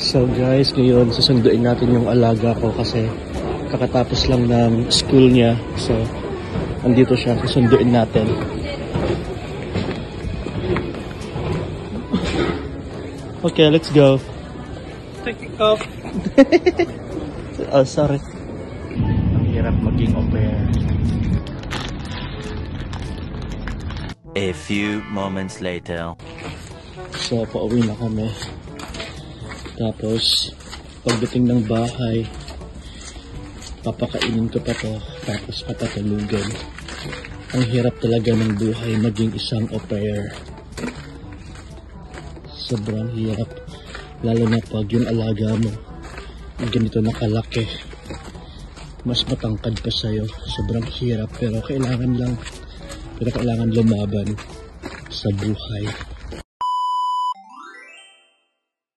So guys, ngayon susunduin natin yung alaga ko kasi kakatapos lang ng school niya. So, andito siya, susunduin natin. Okay, let's go. Take it off. Oh, sorry. Ang hirap maging au pair. A few moments later. So, pauwi na kami. Tapos, pagdating ng bahay, papakainin ko pa to, tapos papatulugan. Ang hirap talaga ng buhay maging isang au pair. Sobrang hirap. Lalo na pag yung alaga mo, ganito nakalaki. Mas matangkad pa sa'yo. Sobrang hirap, pero kailangan lumaban sa buhay.